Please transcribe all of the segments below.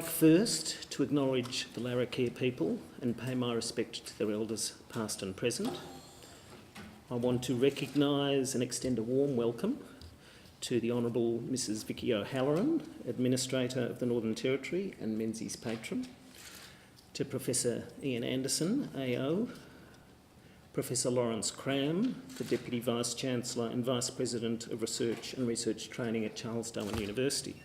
like first to acknowledge the Larrakia people and pay my respect to their elders past and present. I want to recognise and extend a warm welcome to the Honourable Mrs Vicky O'Halloran, Administrator of the Northern Territory and Menzies patron, to Professor Ian Anderson, AO, Professor Lawrence Cram, the Deputy Vice-Chancellor and Vice-President of Research and Research Training at Charles Darwin University.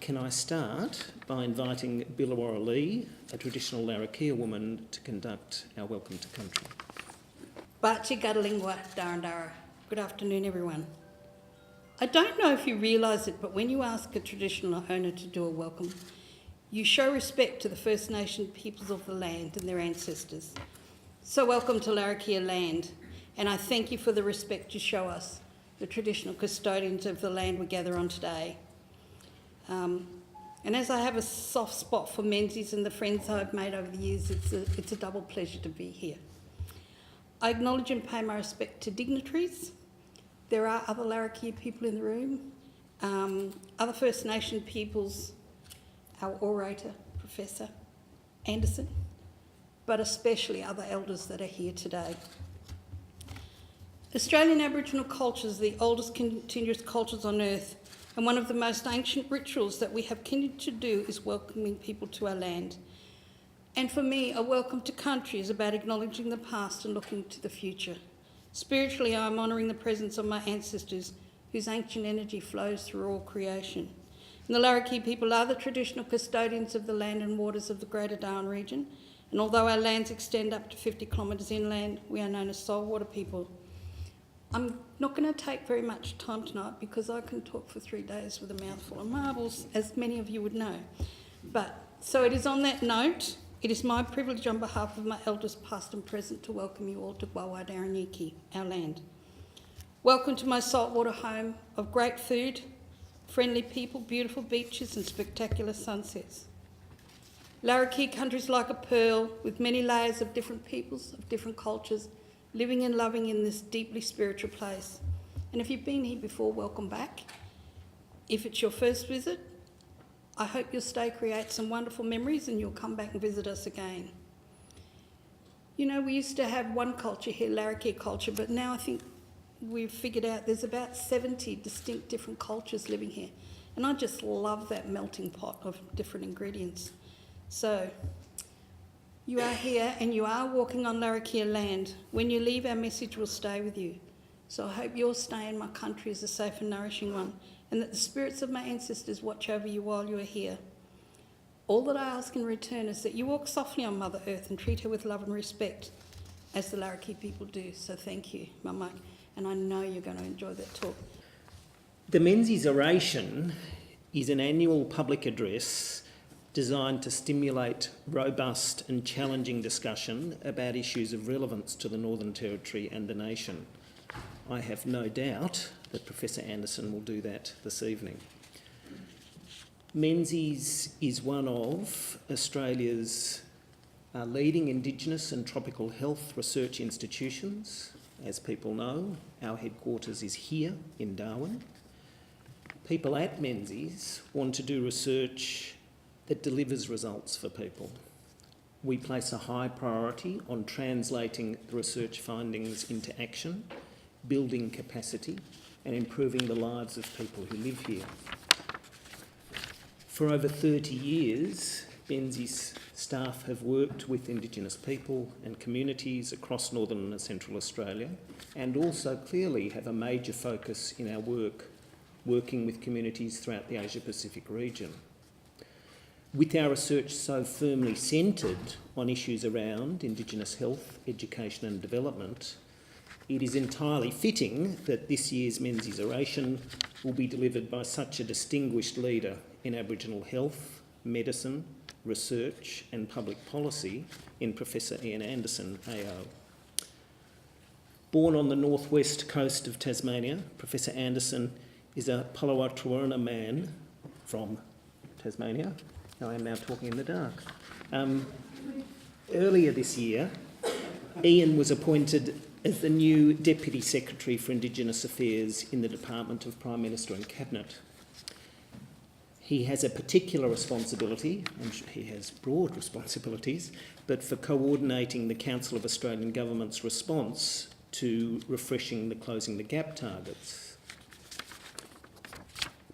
Can I start by inviting Billawara Lee, a traditional Larrakia woman, to conduct our Welcome to Country. Bachi Gadalingwa Darandara. Good afternoon, everyone. I don't know if you realise it, but when you ask a traditional owner to do a welcome, you show respect to the First Nation peoples of the land and their ancestors. So welcome to Larrakia land, and I thank you for the respect you show us, the traditional custodians of the land we gather on today. And as I have a soft spot for Menzies and the friends I've made over the years, it's a double pleasure to be here. I acknowledge and pay my respect to dignitaries. There are other Larrakia people in the room, other First Nation peoples, our orator, Professor Anderson, but especially other elders that are here today. Australian Aboriginal culture is the oldest continuous cultures on earth, and one of the most ancient rituals that we have continued to do is welcoming people to our land. And for me, a welcome to country is about acknowledging the past and looking to the future. Spiritually, I am honouring the presence of my ancestors, whose ancient energy flows through all creation. And the Larrakia people are the traditional custodians of the land and waters of the Greater Darwin region, and although our lands extend up to 50 kilometres inland, we are known as saltwater people. I'm not going to take very much time tonight because I can talk for 3 days with a mouthful of marbles, as many of you would know. So it is on that note, it is my privilege on behalf of my elders past and present to welcome you all to Gwawa Daranyiki, our land. Welcome to my saltwater home of great food, friendly people, beautiful beaches and spectacular sunsets. Larrakia country is like a pearl with many layers of different peoples, of different cultures, living and loving in this deeply spiritual place. And if you've been here before, welcome back. If it's your first visit, I hope your stay creates some wonderful memories and you'll come back and visit us again. You know, we used to have one culture here, Larrakia culture, but now I think we've figured out there's about 70 distinct different cultures living here. And I just love that melting pot of different ingredients. So, you are here and you are walking on Larrakia land. When you leave, our message will stay with you. So I hope your stay in my country is a safe and nourishing one, and that the spirits of my ancestors watch over you while you are here. All that I ask in return is that you walk softly on Mother Earth and treat her with love and respect, as the Larrakia people do. So thank you, Mama, and I know you're going to enjoy that talk. The Menzies Oration is an annual public address designed to stimulate robust and challenging discussion about issues of relevance to the Northern Territory and the nation. I have no doubt that Professor Anderson will do that this evening. Menzies is one of Australia's leading Indigenous and tropical health research institutions. As people know, our headquarters is here in Darwin. People at Menzies want to do research that delivers results for people. We place a high priority on translating the research findings into action, building capacity, and improving the lives of people who live here. For over 30 years, Menzies staff have worked with Indigenous people and communities across Northern and Central Australia, and also clearly have a major focus in our work, working with communities throughout the Asia-Pacific region. With our research so firmly centred on issues around Indigenous health, education and development, it is entirely fitting that this year's Menzies Oration will be delivered by such a distinguished leader in Aboriginal health, medicine, research and public policy in Professor Ian Anderson, AO. Born on the northwest coast of Tasmania, Professor Anderson is a Palawatruana man from Tasmania. I am now talking in the dark. Earlier this year, Ian was appointed as the new Deputy Secretary for Indigenous Affairs in the Department of Prime Minister and Cabinet. He has a particular responsibility, and he has broad responsibilities, but for coordinating the Council of Australian Government's response to refreshing the Closing the Gap targets.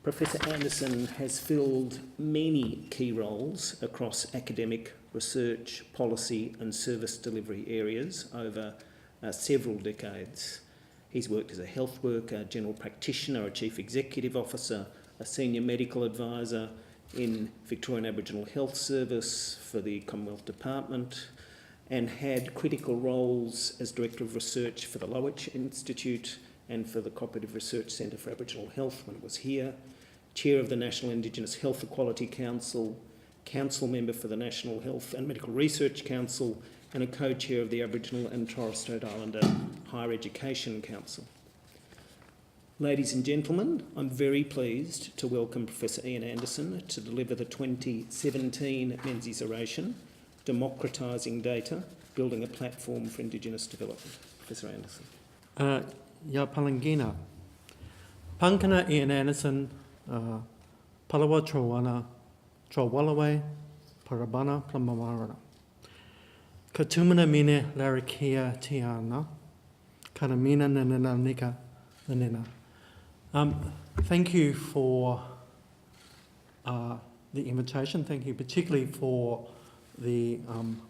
Professor Anderson has filled many key roles across academic, research, policy and service delivery areas over several decades. He's worked as a health worker, general practitioner, a chief executive officer, a senior medical advisor in Victorian Aboriginal Health Service for the Commonwealth Department, and had critical roles as Director of Research for the Lowitch Institute and for the Cooperative Research Centre for Aboriginal Health when it was here, Chair of the National Indigenous Health Equality Council, Council Member for the National Health and Medical Research Council, and a co-chair of the Aboriginal and Torres Strait Islander Higher Education Council. Ladies and gentlemen, I'm very pleased to welcome Professor Ian Anderson to deliver the 2017 Menzies Oration, Democratising Data, Building a Platform for Indigenous Development. Professor Anderson. Ya Palangina. Pankana Ian Anderson, Palawa Trowana, Trawalawe, Parabana, Plamamarana. Katumana Mine Larikia Tiana, Karamina Nanana Nika Nanina. Thank you for the invitation. Thank you particularly for the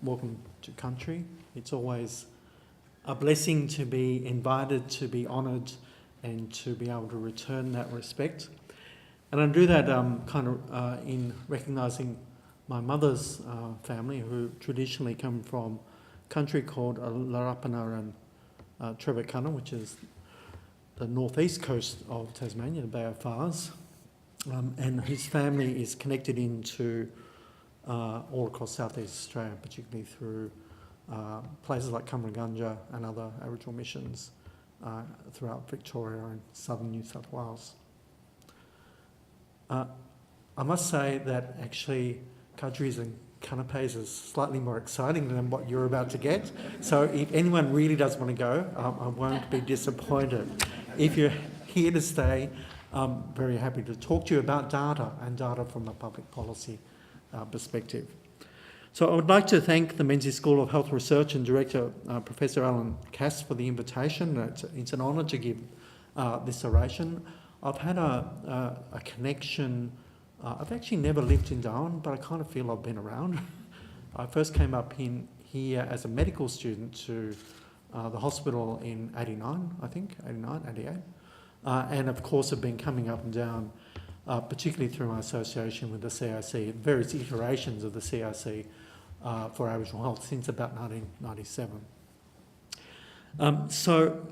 welcome to country. It's always a blessing to be invited, to be honoured, and to be able to return that respect. And I do that in recognising my mother's family, who traditionally come from a country called Larapana and Trevikana, which is the northeast coast of Tasmania, the Bay of Fars. And his family is connected into all across southeast Australia, particularly through places like Cummeragunja and other Aboriginal missions throughout Victoria and southern New South Wales. I must say that actually Kadris and canapes is slightly more exciting than what you're about to get. So if anyone really does want to go, I won't be disappointed. If you're here to stay, I'm very happy to talk to you about data and data from a public policy perspective. So I would like to thank the Menzies School of Health Research and Director Professor Alan Cass for the invitation. It's an honour to give this oration. I've had a connection. I've actually never lived in Darwin, but I kind of feel I've been around. I first came up in here as a medical student to the hospital in 89, I think, 89, 88. And of course have been coming up and down, particularly through my association with the CIC, various iterations of the CIC for Aboriginal health since about 1997.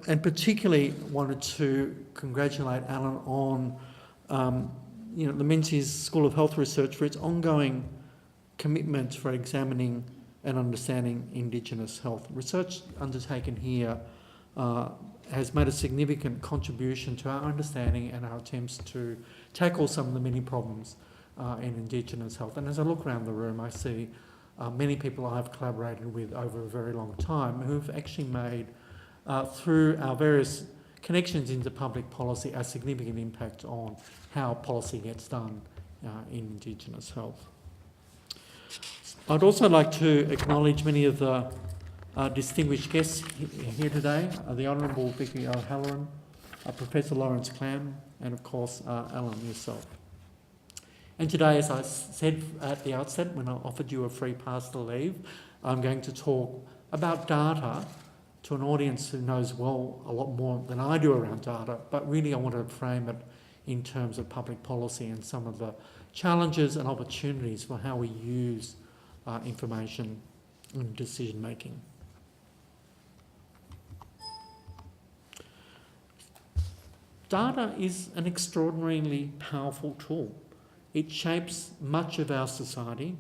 And particularly wanted to congratulate Alan on the Menzies School of Health Research for its ongoing commitment for examining and understanding Indigenous health. Research undertaken here has made a significant contribution to our understanding and our attempts to tackle some of the many problems in Indigenous health. And as I look around the room, I see many people I've collaborated with over a very long time who've actually made, through our various connections into public policy, a significant impact on how policy gets done in Indigenous health. I'd also like to acknowledge many of the distinguished guests here today, the Honourable Vicky O'Halloran, Professor Lawrence Clam, and of course Alan yourself. And today, as I said at the outset when I offered you a free pass to leave, I'm going to talk about data to an audience who knows well a lot more than I do around data, but really I want to frame it in terms of public policy and some of the challenges and opportunities for how we use information in decision making. Data is an extraordinarily powerful tool. It shapes much of our society.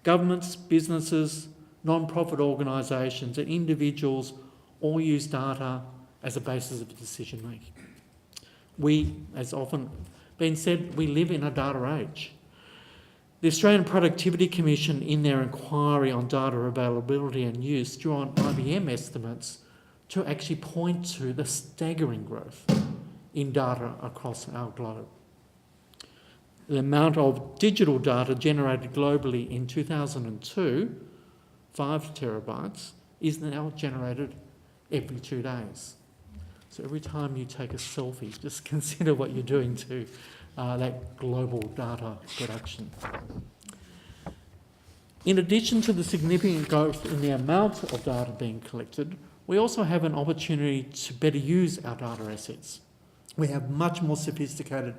Governments, businesses, non-profit organisations and individuals all use data as a basis of decision making. We, as often been said, we live in a data age. The Australian Productivity Commission, in their inquiry on data availability and use, drew on IBM estimates to actually point to the staggering growth in data across our globe. The amount of digital data generated globally in 2002, 5 terabytes, is now generated every 2 days. So every time you take a selfie, just consider what you're doing to that global data production. In addition to the significant growth in the amount of data being collected, we also have an opportunity to better use our data assets. We have much more sophisticated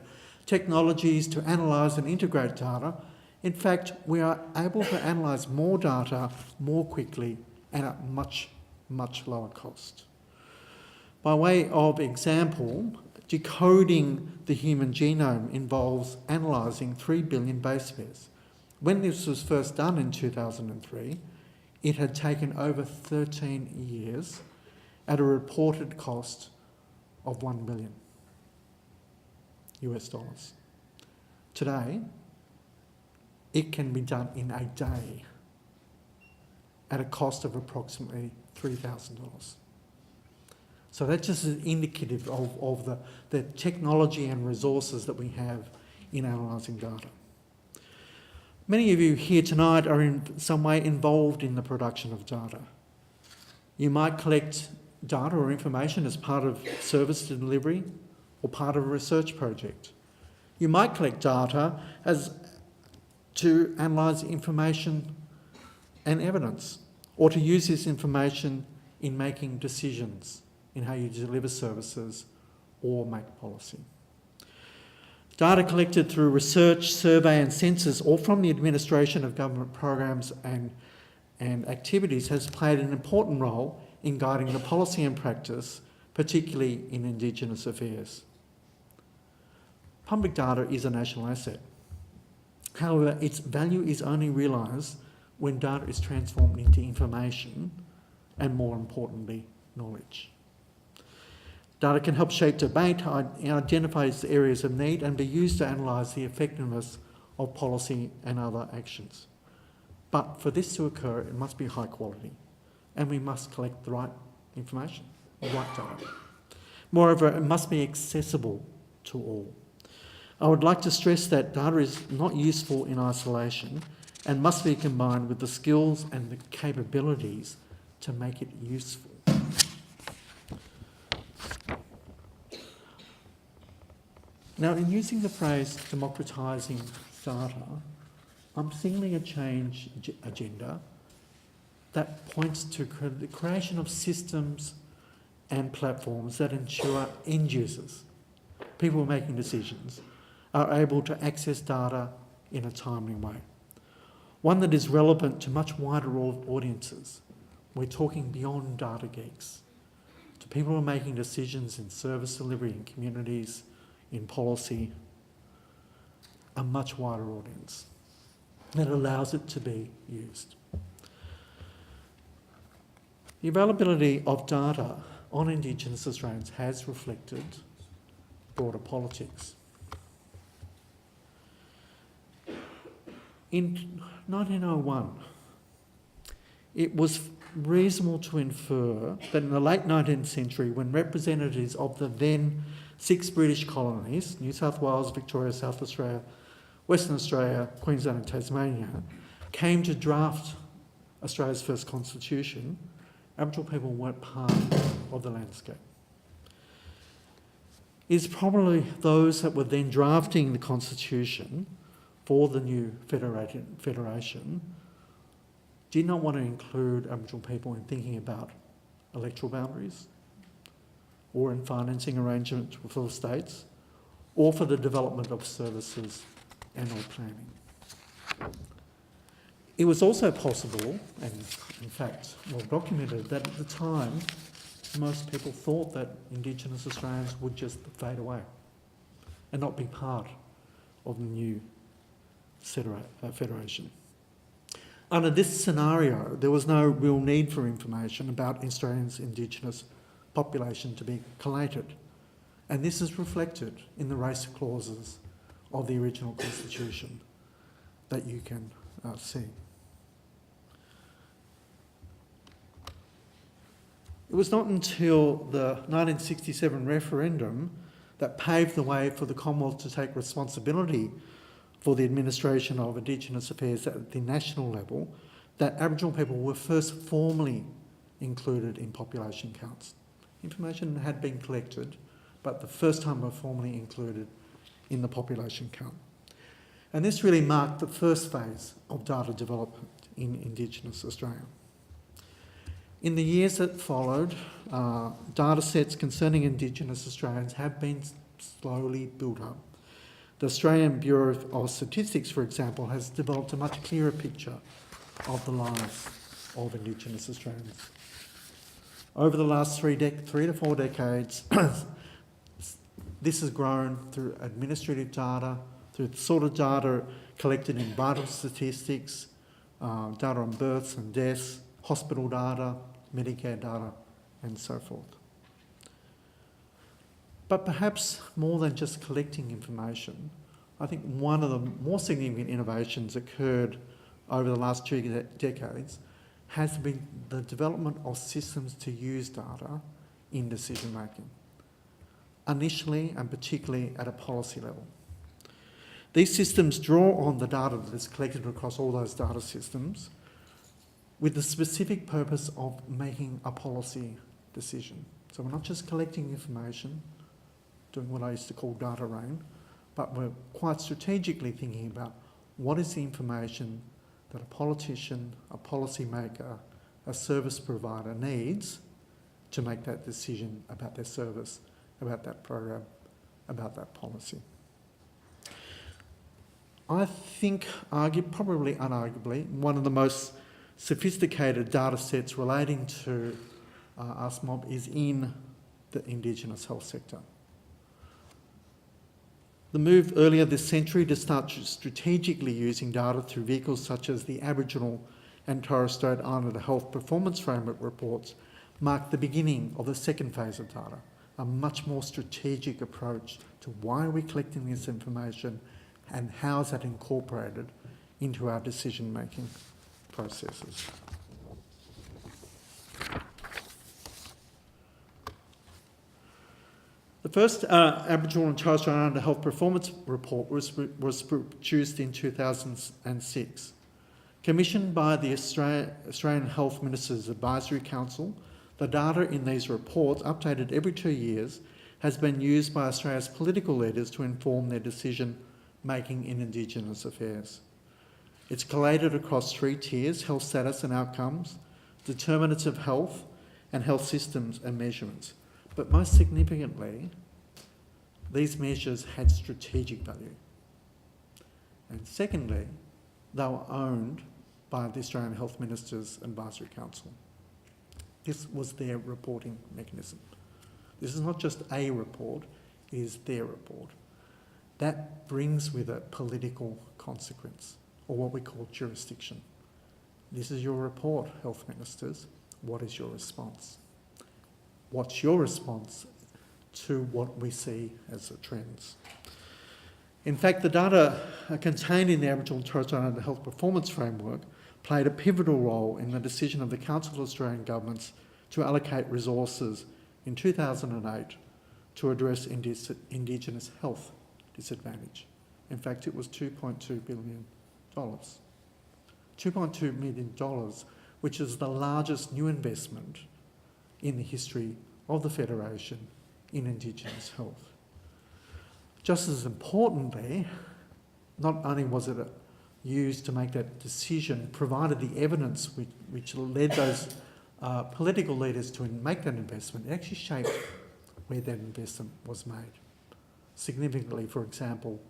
technologies to analyse and integrate data. In fact, we are able to analyse more data more quickly and at much, much lower cost. By way of example, decoding the human genome involves analysing 3 billion base pairs. When this was first done in 2003, it had taken over 13 years at a reported cost of $1 billion US dollars. Today, it can be done in a day at a cost of approximately $3,000. So that's just an indicative of the technology and resources that we have in analysing data. Many of you here tonight are in some way involved in the production of data. You might collect data or information as part of service delivery or part of a research project. You might collect data to analyse information and evidence, or to use this information in making decisions in how you deliver services or make policy. Data collected through research, survey and census, or from the administration of government programs and activities, has played an important role in guiding the policy and practice, particularly in Indigenous affairs. Public data is a national asset. However, its value is only realised when data is transformed into information and, more importantly, knowledge. Data can help shape debate, identify areas of need, and be used to analyse the effectiveness of policy and other actions. But for this to occur, it must be high quality, and we must collect the right information, the right data. Moreover, it must be accessible to all. I would like to stress that data is not useful in isolation and must be combined with the skills and the capabilities to make it useful. Now, in using the phrase democratising data, I'm signaling a change agenda that points to the creation of systems and platforms that ensure end users, people making decisions, are able to access data in a timely way. One that is relevant to much wider audiences. We're talking beyond data geeks, to people who are making decisions in service delivery, in communities, in policy, a much wider audience that allows it to be used. The availability of data on Indigenous Australians has reflected broader politics. In 1901, it was reasonable to infer that in the late 19th century, when representatives of the then 6 British colonies, New South Wales, Victoria, South Australia, Western Australia, Queensland and Tasmania, came to draft Australia's first constitution, Aboriginal people weren't part of the landscape. It's probably those that were then drafting the constitution for the new federation did not want to include Aboriginal people in thinking about electoral boundaries, or in financing arrangements for the states, or for the development of services and or planning. It was also possible, and in fact well documented, that at the time most people thought that Indigenous Australians would just fade away and not be part of the new federation. Under this scenario, there was no real need for information about Australians' Indigenous population to be collated, and this is reflected in the race clauses of the original constitution that you can see. It was not until the 1967 referendum that paved the way for the Commonwealth to take responsibility for the administration of Indigenous affairs at the national level that Aboriginal people were first formally included in population counts. Information had been collected, but the first time were formally included in the population count. And this really marked the first phase of data development in Indigenous Australia. In the years that followed, data sets concerning Indigenous Australians have been slowly built up. The Australian Bureau of Statistics, for example, has developed a much clearer picture of the lives of Indigenous Australians. Over the last 3 to 4 decades, this has grown through administrative data, through the sort of data collected in vital statistics, data on births and deaths, hospital data, Medicare data, and so forth. But perhaps more than just collecting information, I think one of the more significant innovations occurred over the last 2 decades has been the development of systems to use data in decision making, initially and particularly at a policy level. These systems draw on the data that is collected across all those data systems with the specific purpose of making a policy decision. So we're not just collecting information, doing what I used to call data rain, but we're quite strategically thinking about what is the information that a politician, a policymaker, a service provider needs to make that decision about their service, about that program, about that policy. I think, probably unarguably, one of the most sophisticated data sets relating to ASMOB is in the Indigenous health sector. The move earlier this century to start strategically using data through vehicles such as the Aboriginal and Torres Strait Islander Health Performance Framework reports marked the beginning of the second phase of data, a much more strategic approach to why are we collecting this information and how is that incorporated into our decision-making processes. The first Aboriginal and Torres Strait Islander Health Performance Report was produced in 2006. Commissioned by the Australian Health Ministers Advisory Council, the data in these reports, updated every 2 years, has been used by Australia's political leaders to inform their decision-making in Indigenous affairs. It's collated across 3 tiers: health status and outcomes, determinants of health, and health systems and measurements. But most significantly, these measures had strategic value. And secondly, they were owned by the Australian Health Ministers Advisory Council. This was their reporting mechanism. This is not just a report, it is their report. That brings with it political consequence, or what we call jurisdiction. This is your report, health ministers. What is your response? What's your response to what we see as the trends? In fact, the data contained in the Aboriginal and Torres Strait Islander Health Performance Framework played a pivotal role in the decision of the Council of Australian Governments to allocate resources in 2008 to address Indigenous health disadvantage. In fact, it was $2.2 billion. $2.2 million, which is the largest new investment in the history of the Federation in Indigenous health. Just as importantly, not only was it used to make that decision, provided the evidence which led those political leaders to make that investment, it actually shaped where that investment was made. Significantly, for example,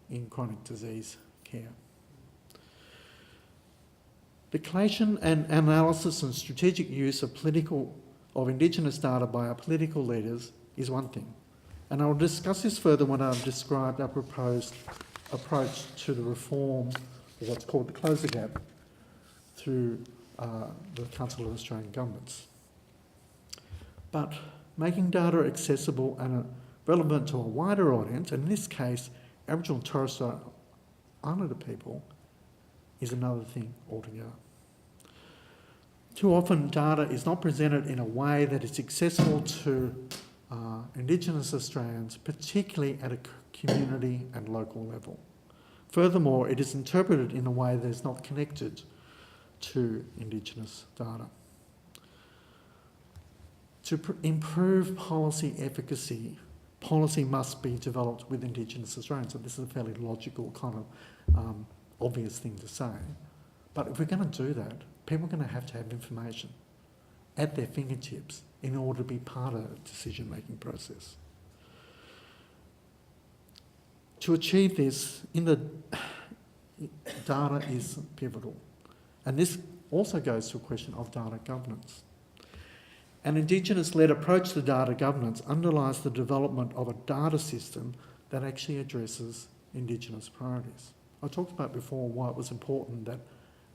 in chronic disease care. The collation and analysis and strategic use of Indigenous data by our political leaders is one thing. And I will discuss this further when I've described our proposed approach to the reform, or what's called the closure gap, through the Council of Australian Governments. But making data accessible and relevant to a wider audience, and in this case, Aboriginal and Torres Strait Islander people, is another thing altogether. Too often, data is not presented in a way that is accessible to Indigenous Australians, particularly at a community and local level. Furthermore, it is interpreted in a way that is not connected to Indigenous data. To improve policy efficacy, policy must be developed with Indigenous Australians. So this is a fairly logical kind of obvious thing to say. But if we're going to do that, people are going to have information at their fingertips in order to be part of the decision-making process. To achieve this, data is pivotal. And this also goes to a question of data governance. An Indigenous-led approach to data governance underlies the development of a data system that actually addresses Indigenous priorities. I talked about before why it was important that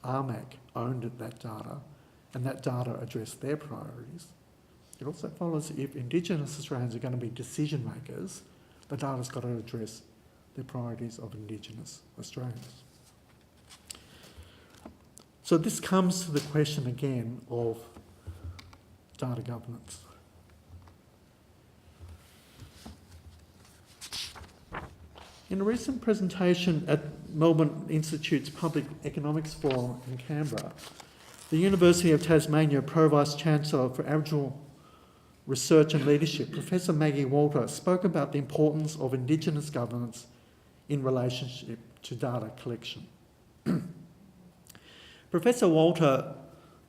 RMAC owned that data and that data addressed their priorities. It also follows if Indigenous Australians are going to be decision makers, the data's got to address the priorities of Indigenous Australians. So this comes to the question again of data governance. In a recent presentation at Melbourne Institute's Public Economics Forum in Canberra, the University of Tasmania Pro-Vice-Chancellor for Aboriginal Research and Leadership, Professor Maggie Walter, spoke about the importance of Indigenous governance in relationship to data collection. Professor Walter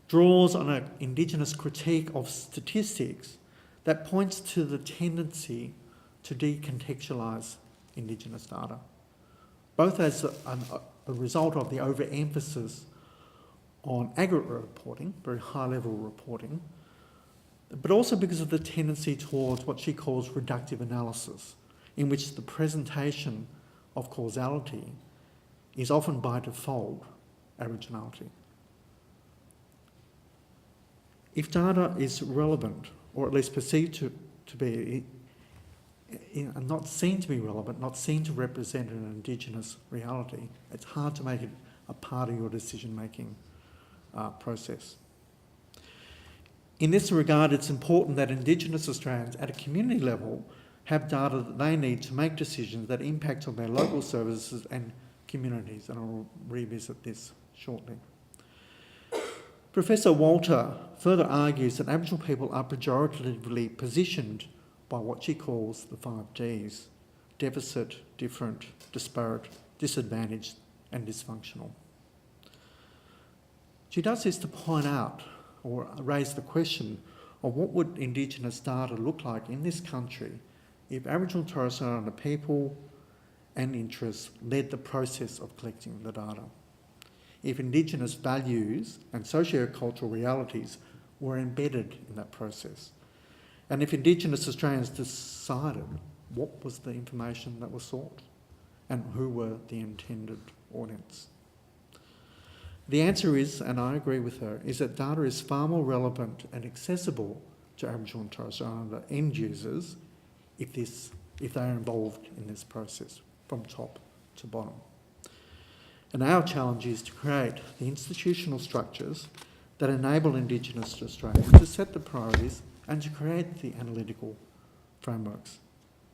draws on an Indigenous critique of statistics that points to the tendency to decontextualise Indigenous data, both as a result of the overemphasis on aggregate reporting, very high-level reporting, but also because of the tendency towards what she calls reductive analysis, in which the presentation of causality is often by default originality. If data is relevant, or at least perceived to be, not seen to be relevant, not seen to represent an Indigenous reality, it's hard to make it a part of your decision-making process. In this regard, it's important that Indigenous Australians at a community level have data that they need to make decisions that impact on their local services and communities, and I'll revisit this shortly. Professor Walter further argues that Aboriginal people are pejoratively positioned by what she calls the 5 Ds: deficit, different, disparate, disadvantaged and dysfunctional. She does this to point out or raise the question of what would Indigenous data look like in this country if Aboriginal and Torres Strait Islander people and interests led the process of collecting the data. If Indigenous values and socio-cultural realities were embedded in that process. And if Indigenous Australians decided what was the information that was sought and who were the intended audience. The answer is, and I agree with her, is that data is far more relevant and accessible to Aboriginal and Torres Strait Islander end users if they are involved in this process from top to bottom. And our challenge is to create the institutional structures that enable Indigenous Australians to set the priorities and to create the analytical frameworks.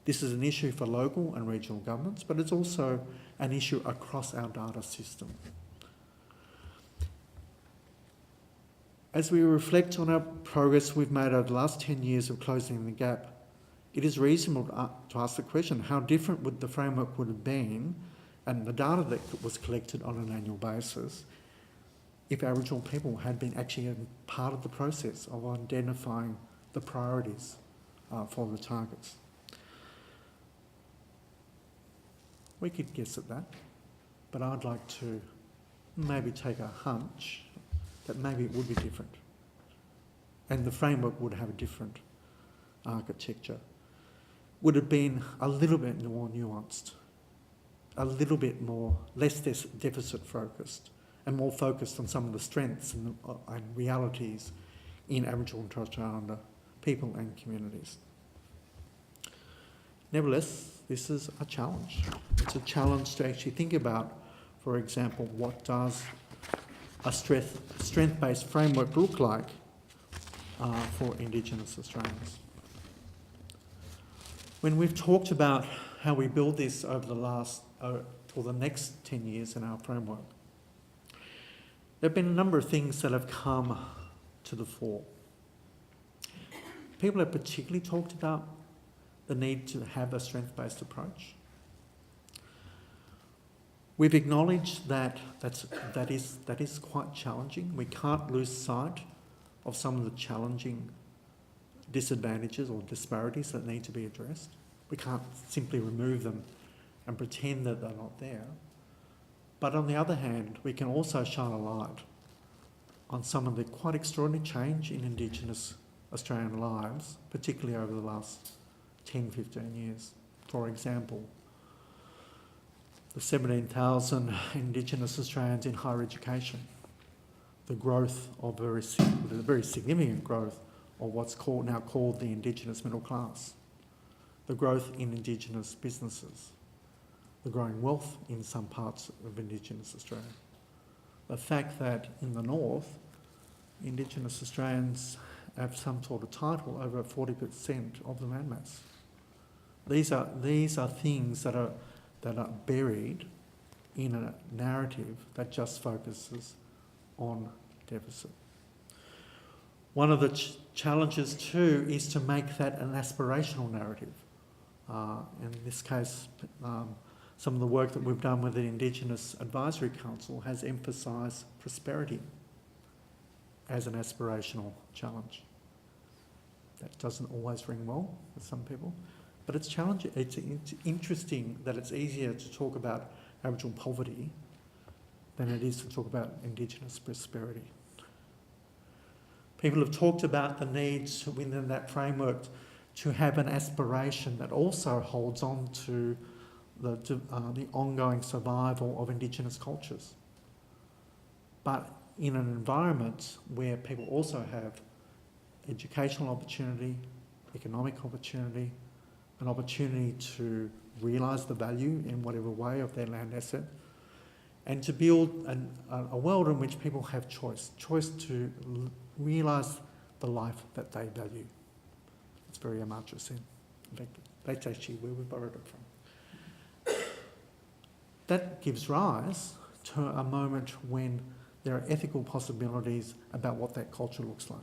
This is an issue for local and regional governments, but it's also an issue across our data system. As we reflect on our progress we've made over the last 10 years of closing the gap, it is reasonable to ask the question, how different would the framework would have been and the data that was collected on an annual basis if Aboriginal people had been actually a part of the process of identifying the priorities for the targets. We could guess at that, but I'd like to maybe take a hunch that maybe it would be different and the framework would have a different architecture. Would have been a little bit more nuanced, a little bit more, less deficit focused and more focused on some of the strengths and realities in Aboriginal and Torres Strait Islander people and communities. Nevertheless, this is a challenge. It's a challenge to actually think about, for example, what does a strength-based framework look like for Indigenous Australians. When we've talked about how we build this over the last for the next 10 years in our framework. There have been a number of things that have come to the fore. People have particularly talked about the need to have a strength-based approach. We've acknowledged that that is quite challenging. We can't lose sight of some of the challenging disadvantages or disparities that need to be addressed. We can't simply remove them and pretend that they're not there. But on the other hand, we can also shine a light on some of the quite extraordinary change in Indigenous Australian lives, particularly over the last 10, 15 years. For example, the 17,000 Indigenous Australians in higher education, the growth of the very significant growth of what's now called the Indigenous middle class, the growth in Indigenous businesses, the growing wealth in some parts of Indigenous Australia. The fact that in the north, Indigenous Australians have some sort of title over 40% of the landmass. These are things that are buried in a narrative that just focuses on deficit. One of the challenges too is to make that an aspirational narrative. In this case, some of the work that we've done with the Indigenous Advisory Council has emphasised prosperity as an aspirational challenge. That doesn't always ring well with some people, but it's challenging. It's interesting that it's easier to talk about Aboriginal poverty than it is to talk about Indigenous prosperity. People have talked about the needs within that framework to have an aspiration that also holds on to the ongoing survival of Indigenous cultures, but in an environment where people also have educational opportunity, economic opportunity, an opportunity to realise the value in whatever way of their land asset, and to build a world in which people have choice to realise the life that they value. It's very Amartya-Sen. In fact, that's actually where we borrowed it from. That gives rise to a moment when there are ethical possibilities about what that culture looks like,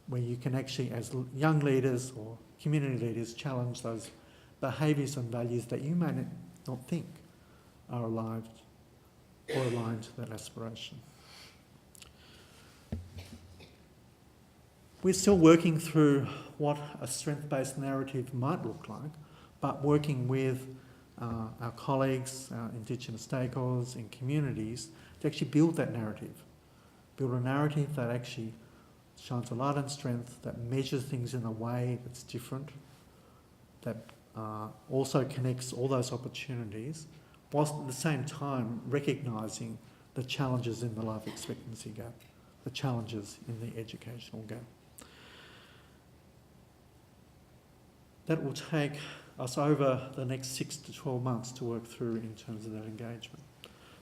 where you can actually, as young leaders or community leaders, challenge those behaviours and values that you may not think are alive or aligned to that aspiration. We're still working through what a strength-based narrative might look like, but working with our colleagues, our Indigenous stakeholders and communities to actually build that narrative. Build a narrative that actually shines a light on strength, that measures things in a way that's different, that also connects all those opportunities, whilst at the same time recognising the challenges in the life expectancy gap, the challenges in the educational gap. That will take us over the next 6 to 12 months to work through in terms of that engagement,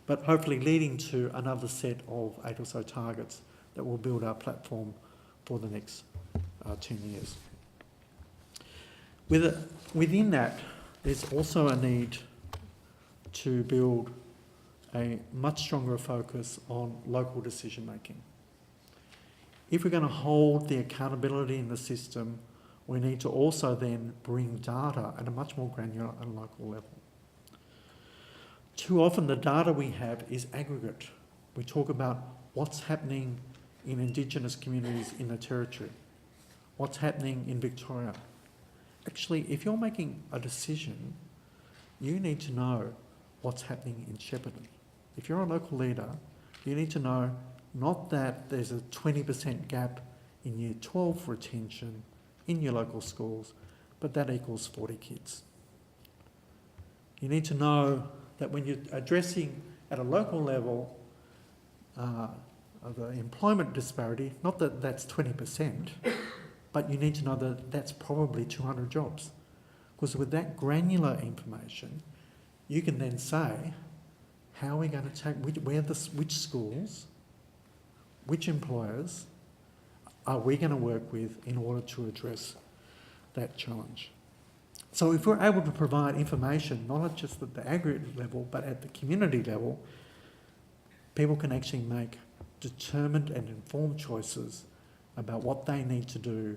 but hopefully leading to another set of 8 or so targets that will build our platform for the next 10 years. Within that, there's also a need to build a much stronger focus on local decision making. If we're going to hold the accountability in the system, we need to also then bring data at a much more granular and local level. Too often the data we have is aggregate. We talk about what's happening in Indigenous communities in the Territory, what's happening in Victoria. Actually, if you're making a decision, you need to know what's happening in Shepparton. If you're a local leader, you need to know not that there's a 20% gap in Year 12 retention in your local schools, but that equals 40 kids. You need to know that when you're addressing at a local level the employment disparity, not that that's 20%, but you need to know that that's probably 200 jobs. Because with that granular information, you can then say, how are we going to take, which schools, which employers are we going to work with in order to address that challenge? So if we're able to provide information, not just at the aggregate level, but at the community level, people can actually make determined and informed choices about what they need to do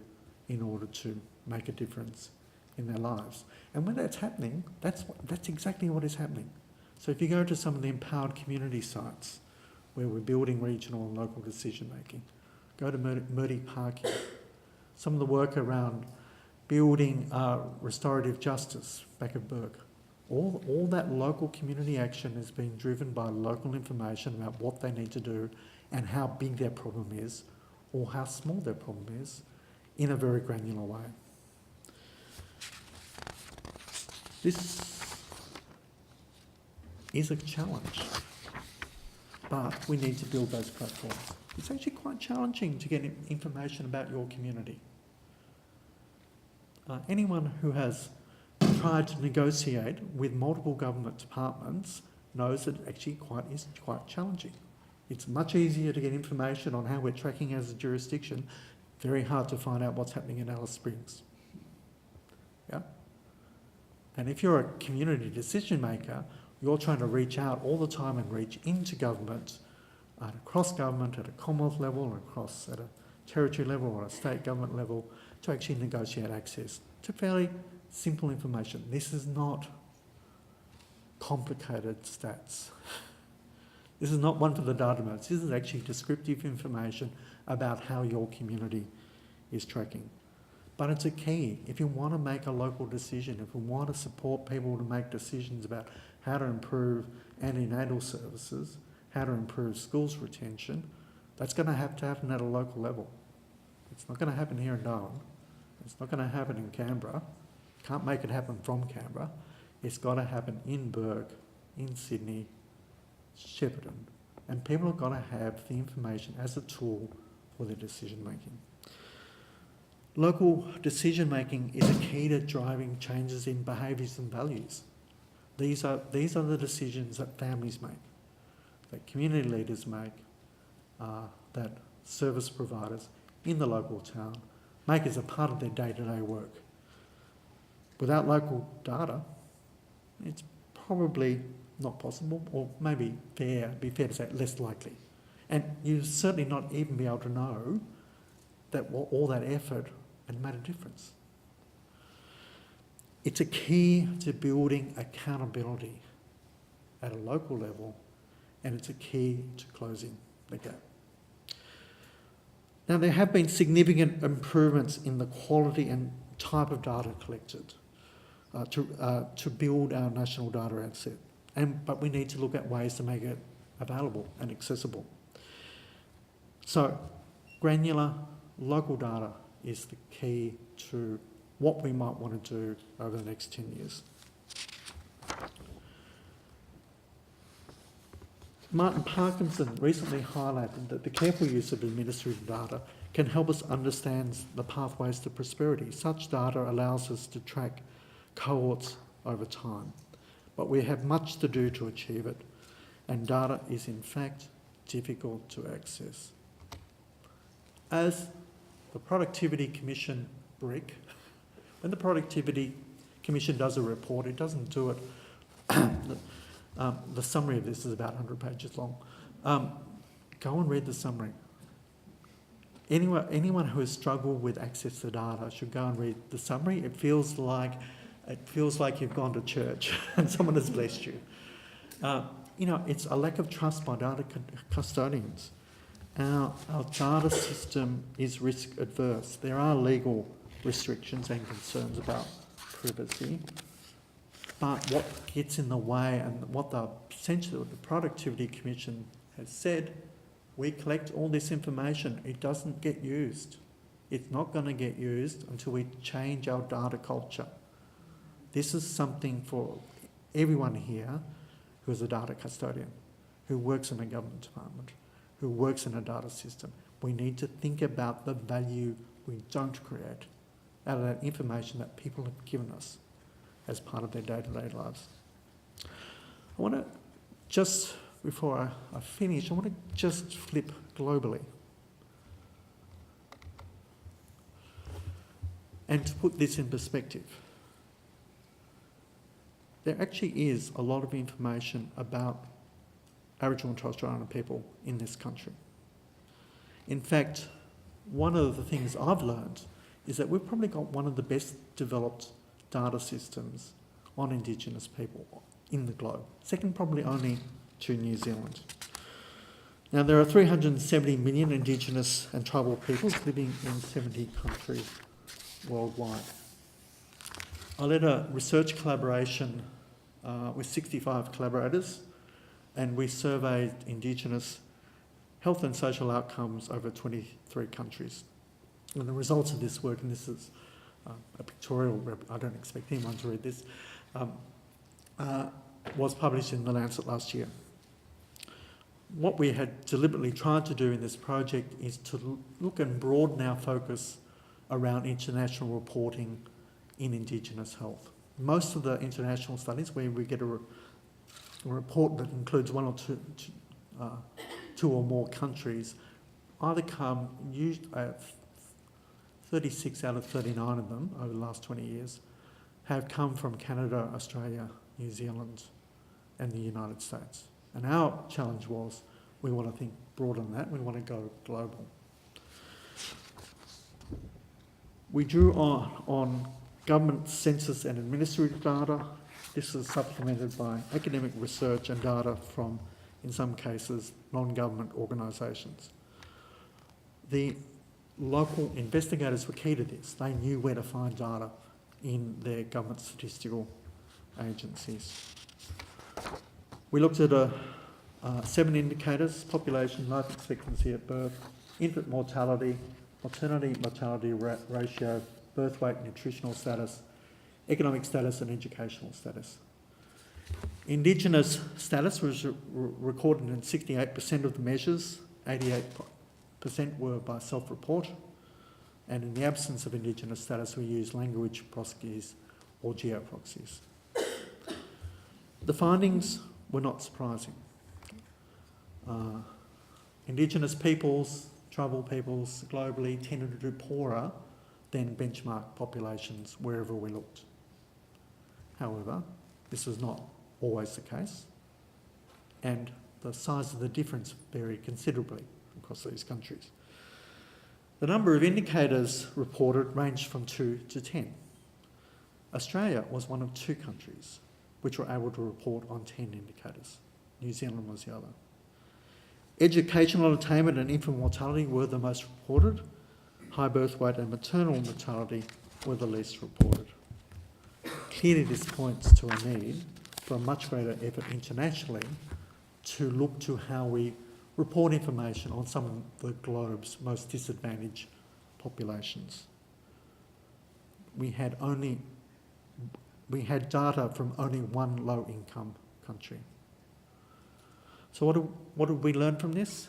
in order to make a difference in their lives. And when that's happening, that's exactly what is happening. So if you go to some of the empowered community sites where we're building regional and local decision making, go to Murdy Park here, some of the work around building restorative justice back at Burke, all that local community action is being driven by local information about what they need to do and how big their problem is or how small their problem is in a very granular way. This is a challenge, but we need to build those platforms. It's actually quite challenging to get information about your community. Anyone who has tried to negotiate with multiple government departments knows that it actually is quite challenging. It's much easier to get information on how we're tracking as a jurisdiction, very hard to find out what's happening in Alice Springs. Yeah? And if you're a community decision maker, you're trying to reach out all the time and reach into government, across government, at a Commonwealth level, or across at a territory level or a state government level, to actually negotiate access to fairly simple information. This is not complicated stats. This is not one for the data notes. This is actually descriptive information about how your community is tracking. But it's a key. If you want to make a local decision, if you want to support people to make decisions about how to improve antenatal services, how to improve schools retention, that's going to happen at a local level. It's not going to happen here in Darwin. It's not going to happen in Canberra. Can't make it happen from Canberra. It's got to happen in Burke, in Sydney, Shepparton. And people have got to have the information as a tool for their decision making. Local decision making is a key to driving changes in behaviours and values. These are the decisions that families make, that community leaders make, that service providers in the local town make as a part of their day-to-day work. Without local data, it's probably not possible, or maybe be fair to say less likely. And you certainly not even be able to know that all that effort had made a difference. It's a key to building accountability at a local level, and it's a key to closing the gap. Now, there have been significant improvements in the quality and type of data collected to build our national data asset, but we need to look at ways to make it available and accessible. So, granular local data is the key to what we might want to do over the next 10 years. Martin Parkinson recently highlighted that the careful use of administrative data can help us understand the pathways to prosperity. Such data allows us to track cohorts over time, but we have much to do to achieve it, and data is in fact difficult to access. As the Productivity Commission brick, when the Productivity Commission does a report, it doesn't do it the summary of this is about 100 pages long. Go and read the summary. Anyone who has struggled with access to data should go and read the summary. It feels like you've gone to church and someone has blessed you. It's a lack of trust by data custodians. Our data system is risk adverse. There are legal restrictions and concerns about privacy. But what gets in the way, and what essentially the Productivity Commission has said, we collect all this information, it doesn't get used. It's not going to get used until we change our data culture. This is something for everyone here who is a data custodian, who works in a government department, who works in a data system. We need to think about the value we don't create out of that information that people have given us as part of their day-to-day lives. I want to just, before I finish, I want to just flip globally. And to put this in perspective, there actually is a lot of information about Aboriginal and Torres Strait Islander people in this country. In fact, one of the things I've learned is that we've probably got one of the best developed data systems on Indigenous people in the globe, second probably only to New Zealand. Now, there are 370 million Indigenous and tribal peoples living in 70 countries worldwide. I led a research collaboration with 65 collaborators, and we surveyed Indigenous health and social outcomes over 23 countries. And the results of this work, and this is a pictorial, I don't expect anyone to read this, was published in The Lancet last year. What we had deliberately tried to do in this project is to look and broaden our focus around international reporting in Indigenous health. Most of the international studies where we get a report that includes one or two or more countries either come, 36 out of 39 of them over the last 20 years, have come from Canada, Australia, New Zealand and the United States. And our challenge was, we want to think broader than that, we want to go global. We drew on government census and administrative data. This is supplemented by academic research and data from, in some cases, non-government organisations. The local investigators were key to this. They knew where to find data in their government statistical agencies. We looked at 7 indicators: population, life expectancy at birth, infant mortality, maternity mortality ratio, birth weight, nutritional status, economic status and educational status. Indigenous status was recorded in 68% of the measures, 88% were by self-report, and in the absence of Indigenous status we used language proxies or geoproxies. The findings were not surprising. Indigenous peoples, tribal peoples globally tended to do poorer than benchmark populations wherever we looked. However, this was not always the case, and the size of the difference varied considerably across these countries. The number of indicators reported ranged from 2 to 10. Australia was one of 2 countries which were able to report on 10 indicators. New Zealand was the other. Educational attainment and infant mortality were the most reported. High birth weight and maternal mortality were the least reported. Clearly this points to a need for a much greater effort internationally to look to how we report information on some of the globe's most disadvantaged populations. We had data from only one low-income country. So what did we learn from this?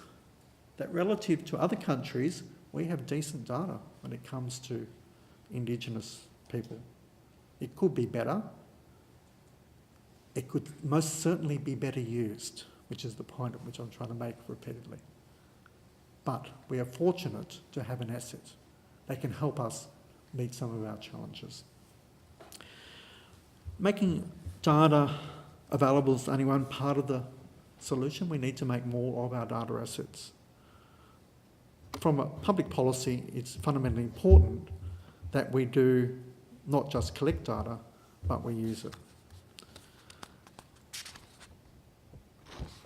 That relative to other countries, we have decent data when it comes to Indigenous people. It could be better. It could most certainly be better used, which is the point at which I'm trying to make repeatedly. But we are fortunate to have an asset that can help us meet some of our challenges. Making data available is only one part of the solution. We need to make more of our data assets. From a public policy, it's fundamentally important that we do not just collect data, but we use it.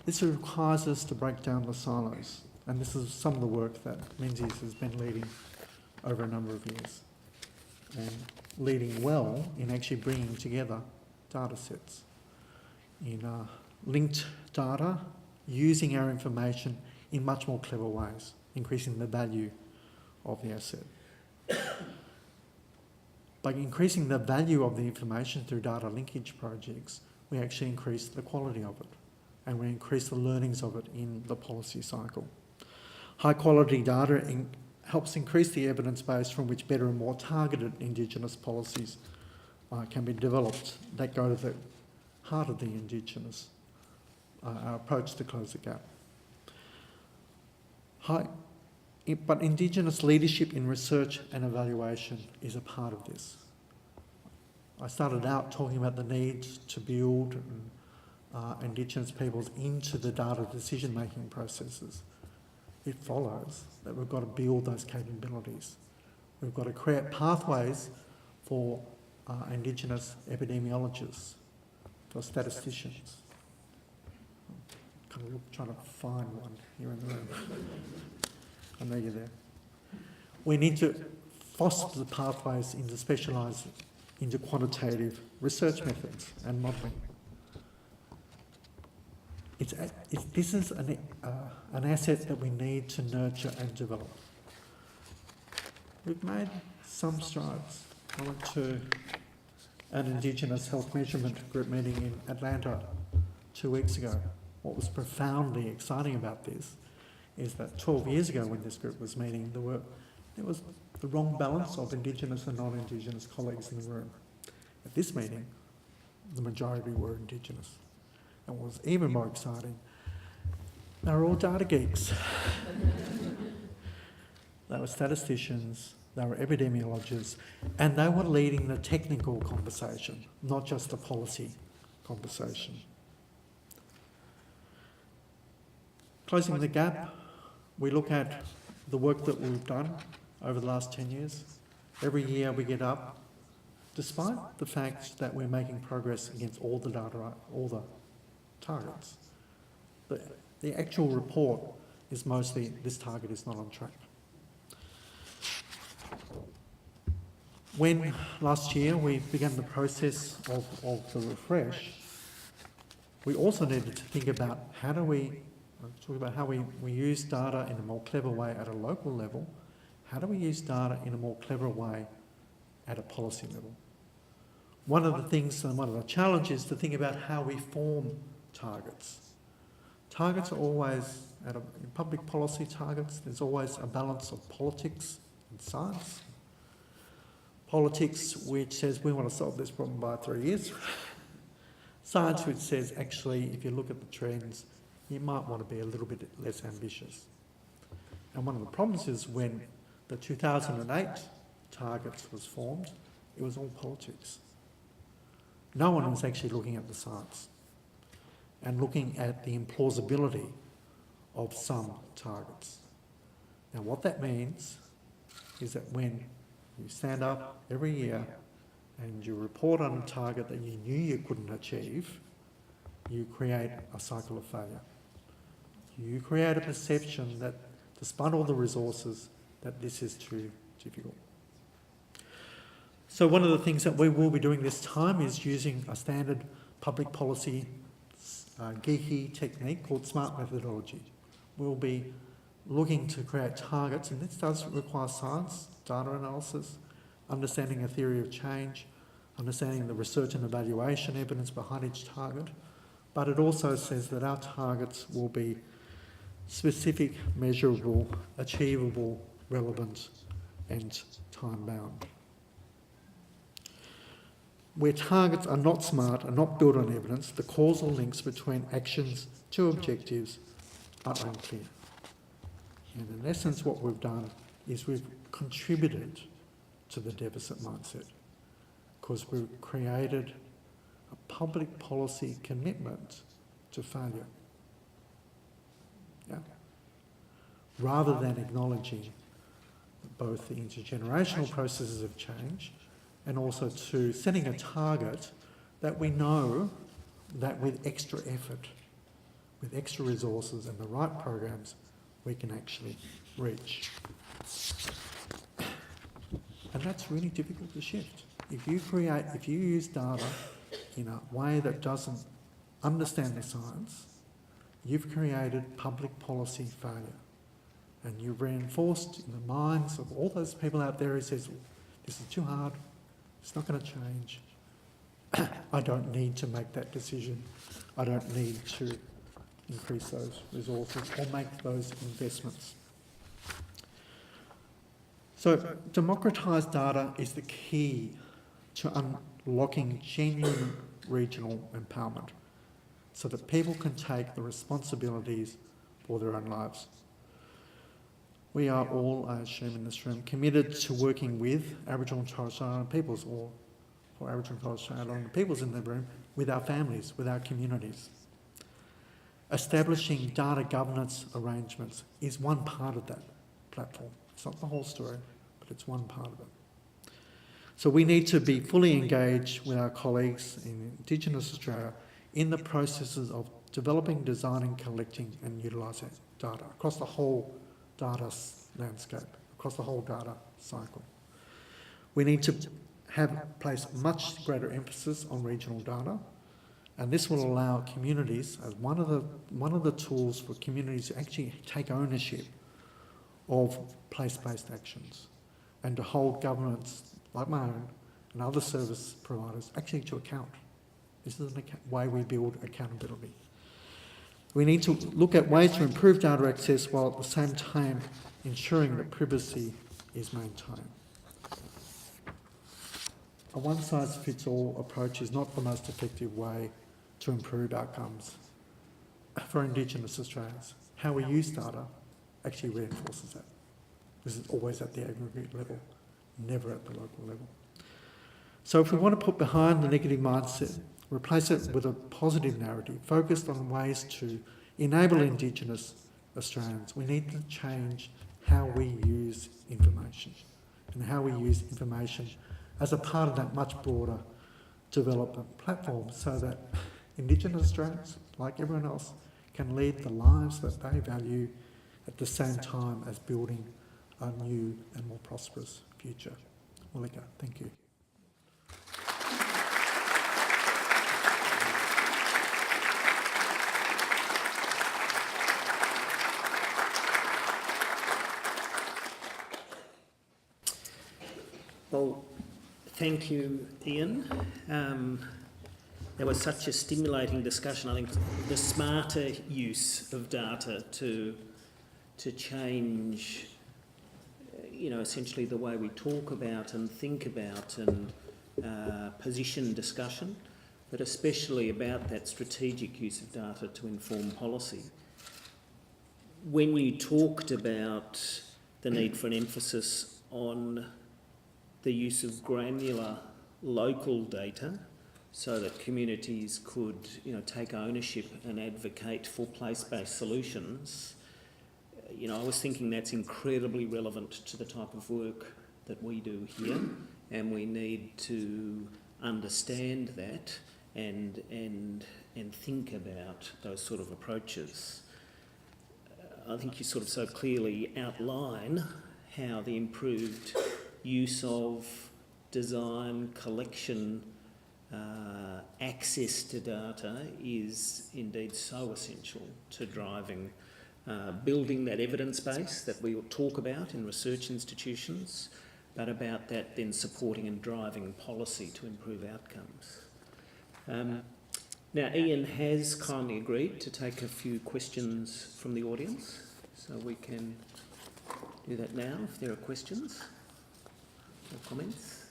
This requires us to break down the silos, and this is some of the work that Menzies has been leading over a number of years, and leading well in actually bringing together data sets in linked data, using our information in much more clever ways, increasing the value of the asset. By increasing the value of the information through data linkage projects, we actually increase the quality of it, and we increase the learnings of it in the policy cycle. High quality data helps increase the evidence base from which better and more targeted Indigenous policies can be developed that go to the heart of the Indigenous approach to close the gap. But Indigenous leadership in research and evaluation is a part of this. I started out talking about the need to build Indigenous peoples into the data decision-making processes. It follows that we've got to build those capabilities. We've got to create pathways for Indigenous epidemiologists, for statisticians. I'm trying to find one here in the room. I know you're there. We need to foster the pathways into quantitative research methods and modelling. This is an asset that we need to nurture and develop. We've made some strides. I went to an Indigenous health measurement group meeting in Atlanta 2 weeks ago. What was profoundly exciting about this is that 12 years ago when this group was meeting, there was the wrong balance of Indigenous and non-Indigenous colleagues in the room. At this meeting, the majority were Indigenous. And what was even more exciting, they were all data geeks. They were statisticians, they were epidemiologists, and they were leading the technical conversation, not just the policy conversation. Closing the gap, we look at the work that we've done over the last 10 years. Every year we get up, despite the fact that we're making progress against all the data, all the targets. The actual report is mostly, this target is not on track. When last year we began the process of the refresh, we also needed to think about how we use data in a more clever way at a local level. How do we use data in a more clever way at a policy level? One of the things and one of the challenges to think about how we form targets. Targets are always, in public policy targets, there's always a balance of politics and science. Politics, which says we want to solve this problem by 3 years. Science, which says actually, if you look at the trends, you might want to be a little bit less ambitious. And one of the problems is when the 2008 targets was formed, it was all politics. No one was actually looking at the science and looking at the implausibility of some targets. Now what that means is that when you stand up every year and you report on a target that you knew you couldn't achieve, you create a cycle of failure. You create a perception that despite all the resources, that this is too difficult. So one of the things that we will be doing this time is using a standard public policy geeky technique called SMART methodology. We'll be looking to create targets, and this does require science, data analysis, understanding a theory of change, understanding the research and evaluation evidence behind each target, but it also says that our targets will be specific, measurable, achievable, relevant and time-bound. Where targets are not smart, are not built on evidence, the causal links between actions to objectives are unclear. And in essence, what we've done is we've contributed to the deficit mindset because we've created a public policy commitment to failure. Yeah? Rather than acknowledging both the intergenerational processes of change and also to setting a target that we know that with extra effort, with extra resources and the right programs, we can actually reach. And that's really difficult to shift. If you use data in a way that doesn't understand the science, you've created public policy failure. And you've reinforced in the minds of all those people out there who says, this is too hard, it's not going to change. I don't need to make that decision. I don't need to increase those resources or make those investments. So democratised data is the key to unlocking genuine regional empowerment so that people can take the responsibilities for their own lives. We are all, I assume in this room, committed to working with Aboriginal and Torres Strait Islander peoples, or for Aboriginal and Torres Strait Islander peoples in the room, with our families, with our communities. Establishing data governance arrangements is one part of that platform. It's not the whole story, but it's one part of it. So we need to be fully engaged with our colleagues in Indigenous Australia in the processes of developing, designing, collecting and utilising data across the whole data landscape, across the whole data cycle. We need to place much greater emphasis on regional data, and this will allow communities, as one of the tools for communities to actually take ownership of place-based actions and to hold governments like my own and other service providers actually to account. This is the way we build accountability. We need to look at ways to improve data access while at the same time ensuring that privacy is maintained. A one-size-fits-all approach is not the most effective way to improve outcomes for Indigenous Australians. How we use data actually reinforces that. This is always at the aggregate level, never at the local level. So if we want to put behind the negative mindset, replace it with a positive narrative focused on ways to enable Indigenous Australians, we need to change how we use information and how we use information as a part of that much broader development platform so that Indigenous Australians, like everyone else, can lead the lives that they value at the same time as building a new and more prosperous future. Mulika, thank you. Well, thank you, Ian. There was such a stimulating discussion. I think the smarter use of data to change, essentially the way we talk about and think about and position discussion, but especially about that strategic use of data to inform policy. When you talked about the need for an emphasis on the use of granular local data so that communities could, take ownership and advocate for place-based solutions, I was thinking that's incredibly relevant to the type of work that we do here, and we need to understand that and think about those sort of approaches. I think you sort of so clearly outline how the improved use of design, collection, access to data is indeed so essential to driving, building that evidence base that we talk about in research institutions, but about that then supporting and driving policy to improve outcomes. Now, Ian has kindly agreed to take a few questions from the audience, so we can do that now if there are questions. No comments?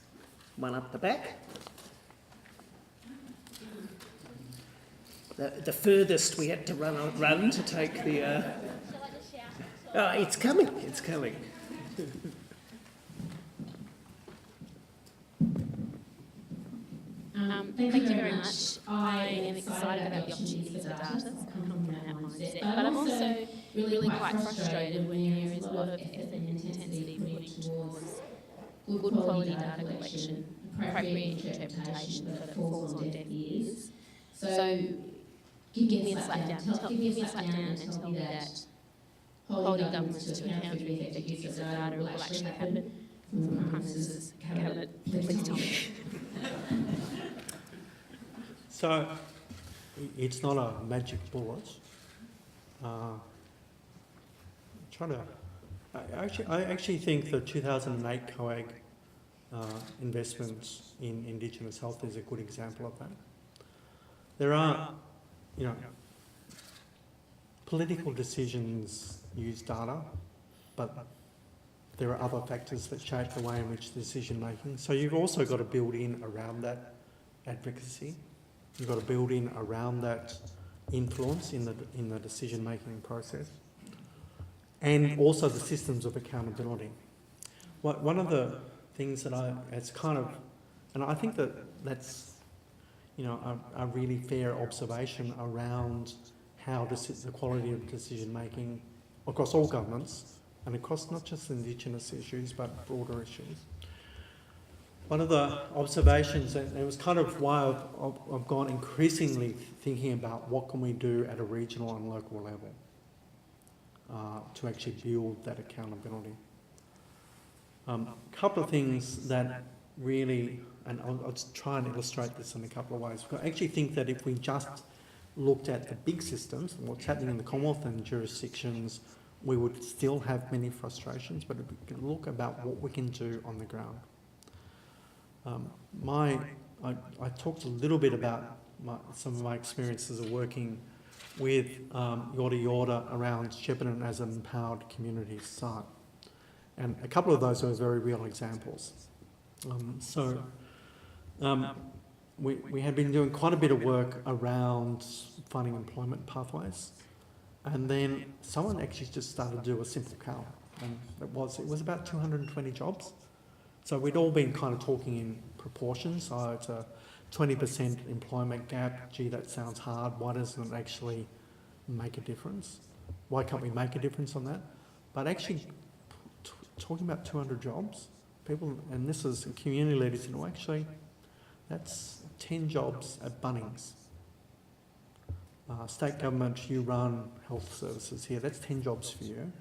One up the back. The furthest we had to run to take the... Shall I just shout? Oh, it's coming, it's coming. Thank you very much. I am excited about the opportunities for data to come from that mindset, but I'm also really quite frustrated when there is a lot of effort and intensity put towards good quality data collection, appropriate interpretation, but it falls on deaf ears. So give me a slap down and tell me that holding governments to account for the effective use of data will actually happen from Prime Minister's Cabinet. Please tell me. So it's not a magic bullet. I actually think the 2008 COAG investments in Indigenous health is a good example of that. There are, political decisions use data, but there are other factors that shape the way in which decision making. So you've also got to build in around that advocacy. You've got to build in around that influence in the decision making process, and also the systems of accountability. One of the things that and I think that that's a really fair observation around how the quality of decision making across all governments and across not just Indigenous issues but broader issues. One of the observations, and it was kind of why I've gone increasingly thinking about what can we do at a regional and local level to actually build that accountability. A couple of things that really, and I'll try and illustrate this in a couple of ways. I actually think that if we just looked at the big systems and what's happening in the Commonwealth and jurisdictions, we would still have many frustrations, but if we can look about what we can do on the ground. I talked a little bit about some of my experiences of working with Yorta Yorta around Shepparton as an empowered community site. And a couple of those are very real examples. We had been doing quite a bit of work around finding employment pathways. And then someone actually just started to do a simple count. And it was about 220 jobs. So we'd all been kind of talking in proportions. So it's a 20% employment gap. Gee, that sounds hard. Why doesn't it actually make a difference? Why can't we make a difference on that? But actually, talking about 200 jobs, people, and this is community leaders, said, well, actually, that's 10 jobs at Bunnings. State government, you run health services here, that's 10 jobs for you.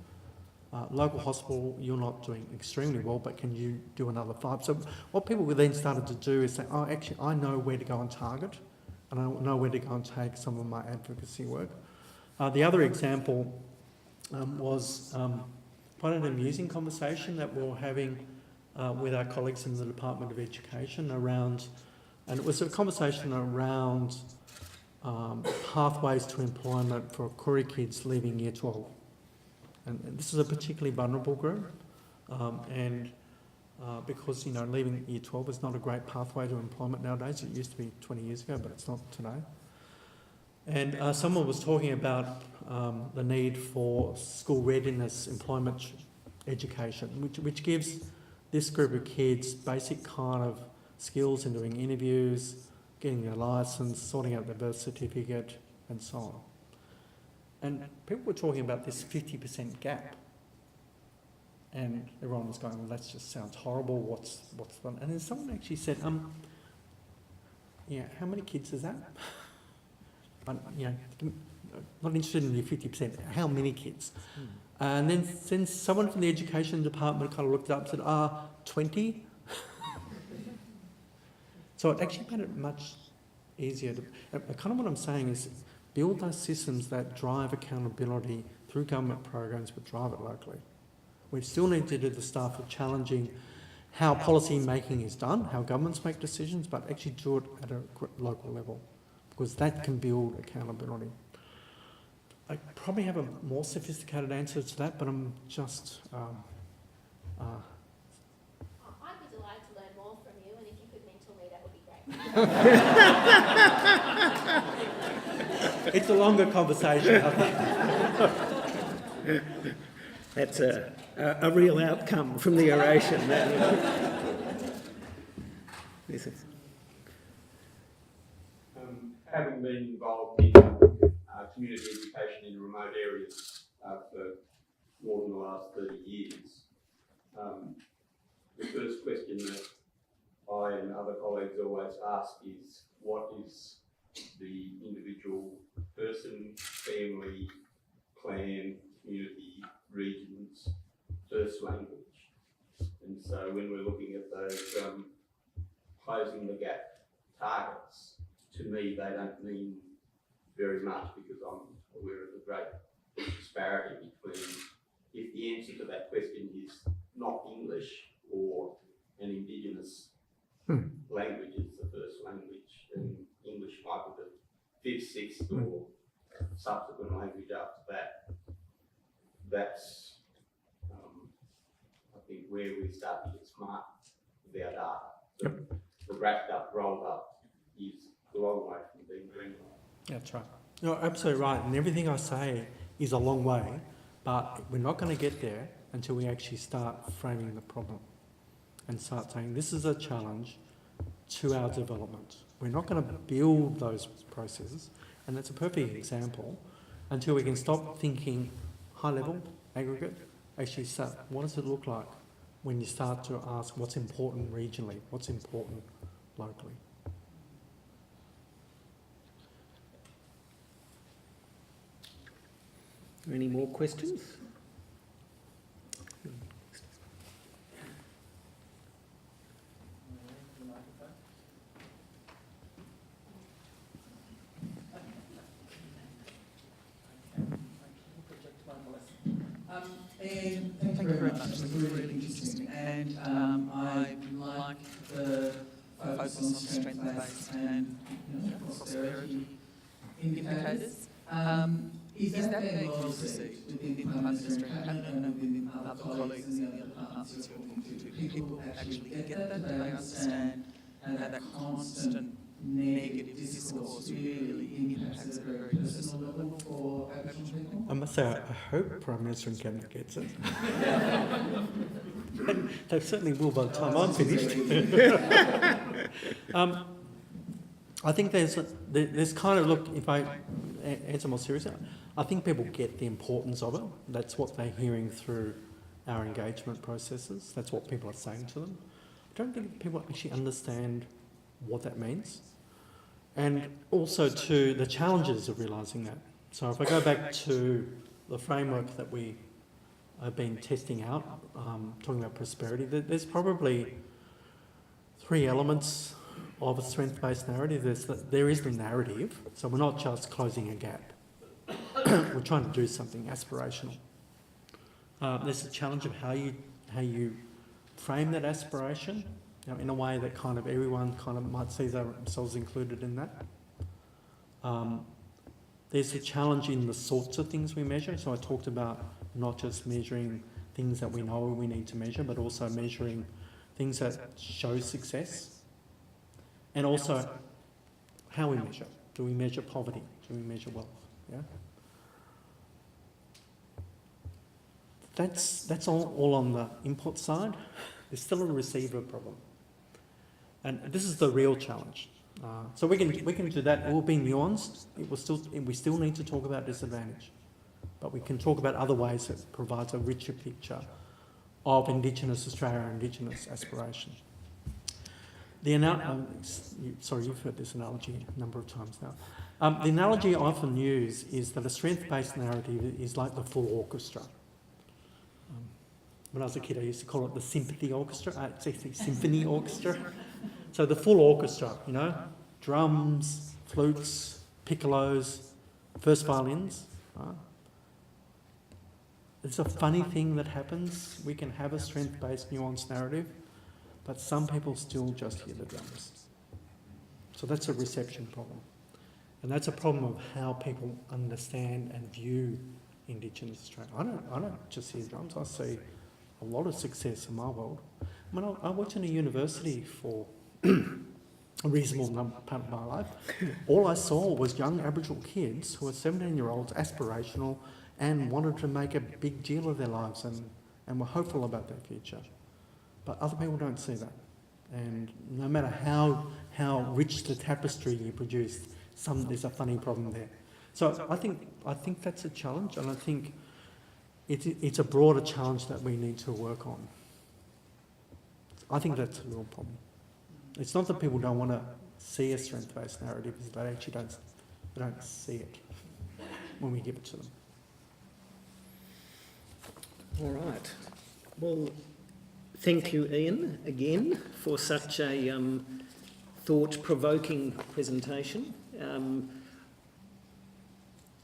Local hospital, you're not doing extremely well, but can you do another 5? So what people then started to do is say, oh, actually, I know where to go and target, and I know where to go and take some of my advocacy work. The other example was quite an amusing conversation that we were having with our colleagues in the Department of Education around, and it was a conversation around pathways to employment for Koori kids leaving Year 12. And this is a particularly vulnerable group, because leaving Year 12 is not a great pathway to employment nowadays. It used to be 20 years ago, but it's not today. And someone was talking about the need for school readiness employment education, which gives this group of kids basic kind of skills in doing interviews, getting their licence, sorting out their birth certificate, and so on. And people were talking about this 50% gap. And everyone was going, well, that just sounds horrible, what's fun? And then someone actually said, how many kids is that? Not interested in your 50%, how many kids? And then someone from the education department kind of looked up and said, 20? So it actually made it much easier. Kind of what I'm saying is build those systems that drive accountability through government programs but drive it locally. We still need to do the stuff of challenging how policy making is done, how governments make decisions, but actually do it at a local level, because that can build accountability. I probably have a more sophisticated answer to that, but I'm just... I'd be delighted to learn more from you, and if you could mentor me, that would be great. It's a longer conversation, I think. That's a real outcome from the oration. Having been involved in community education in remote areas for more than the last 30 years, the first question that I and other colleagues always ask is, what is the individual person, family, clan, community, region's first language? And so when we're looking at those closing the gap targets, to me they don't mean very much, because I'm aware of the great disparity between, if the answer to that question is not English or an Indigenous language is the first language, and English might be the 5th, 6th or subsequent language after that. That's, I think, where we start to get smart with our data. The wrapped up, rolled up is a long way from being green. That's right. You're absolutely right. And everything I say is a long way, but we're not going to get there until we actually start framing the problem and start saying, this is a challenge. to our development. We're not going to build those processes, and that's a perfect example, until we can stop thinking high level, aggregate, actually start, what does it look like when you start to ask what's important regionally, what's important locally. Any more questions? And thank you very much. It was really interesting. And I like the focus on strength-based and prosperity indicators. Is that being well received within the department and within other colleagues in the other departments you're talking to? Do people actually get that? Do they understand how that constant negative discourse really impacts at a very personal level for Aboriginal people? I must say, I hope Prime Minister and Cabinet gets it. And they certainly will by the time I'm finished. I think there's kind of, look, if I answer more seriously, I think people get the importance of it. That's what they're hearing through our engagement processes. That's what people are saying to them. I don't think people actually understand what that means. And also to the challenges of realising that. So if I go back to the framework that we have been testing out, talking about prosperity, there's probably 3 elements of a strength-based narrative. There is the narrative, so we're not just closing a gap. We're trying to do something aspirational. There's the challenge of how you frame that aspiration, in a way that kind of everyone kind of might see themselves included in that. There's a challenge in the sorts of things we measure. So I talked about not just measuring things that we know we need to measure, but also measuring things that show success. And also how we measure. Do we measure poverty? Do we measure wealth? Yeah. That's all on the input side. There's still a receiver problem. And this is the real challenge. So we can do that. It will be nuanced. We still need to talk about disadvantage, but we can talk about other ways that provides a richer picture of Indigenous Australia and Indigenous aspiration. Sorry, you've heard this analogy a number of times now. The analogy I often use is that a strength-based narrative is like the full orchestra. When I was a kid, I used to call it the sympathy orchestra. It's actually symphony orchestra. So the full orchestra, drums, flutes, piccolos, first violins. Right? It's a funny thing that happens. We can have a strength-based, nuanced narrative, but some people still just hear the drums. So that's a reception problem. And that's a problem of how people understand and view Indigenous Australia. I don't just hear drums. I see a lot of success in my world. When I worked in a university for a reasonable part of my life, all I saw was young Aboriginal kids who were 17-year-olds, aspirational, and wanted to make a big deal of their lives and were hopeful about their future. But other people don't see that. And no matter how rich the tapestry you produce, there's a funny problem there. So I think that's a challenge, and I think it's a broader challenge that we need to work on. I think that's a real problem. It's not that people don't want to see a strength-based narrative, it's that they actually don't see it when we give it to them. All right. Well, thank you, Ian, again, for such a thought-provoking presentation.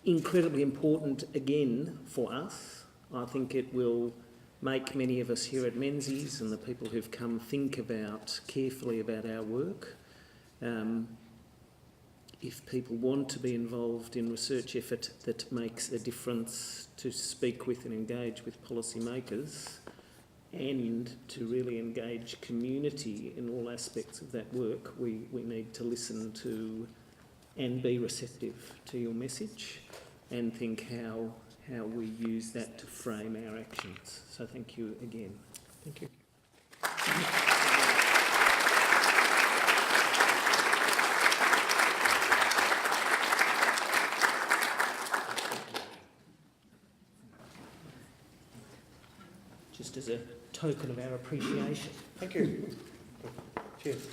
Incredibly important, again, for us. I think it will make many of us here at Menzies and the people who've come think carefully about our work. If people want to be involved in research effort that makes a difference, to speak with and engage with policymakers, and to really engage community in all aspects of that work, we need to listen to and be receptive to your message and think how we use that to frame our actions. So thank you again. Thank you. just as a token of our appreciation. Thank you. Cheers.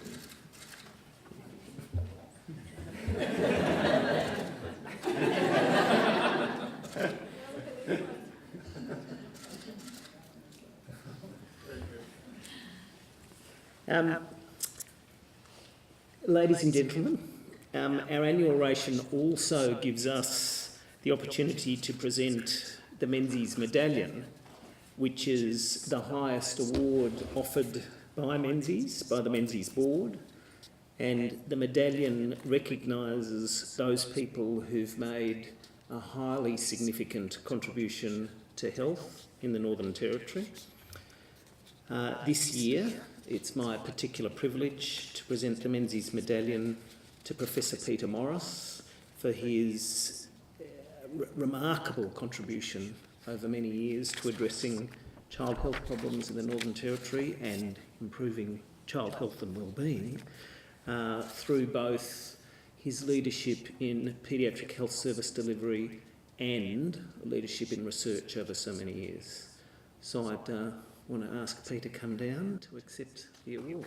Ladies and gentlemen, our annual oration also gives us the opportunity to present the Menzies Medallion, which is the highest award offered by Menzies, by the Menzies Board, and the medallion recognises those people who've made a highly significant contribution to health in the Northern Territory. This year, it's my particular privilege to present the Menzies Medallion to Professor Peter Morris for his remarkable contribution over many years to addressing child health problems in the Northern Territory and improving child health and wellbeing through both his leadership in paediatric health service delivery and leadership in research over so many years. So I'd want to ask Peter to come down to accept the award.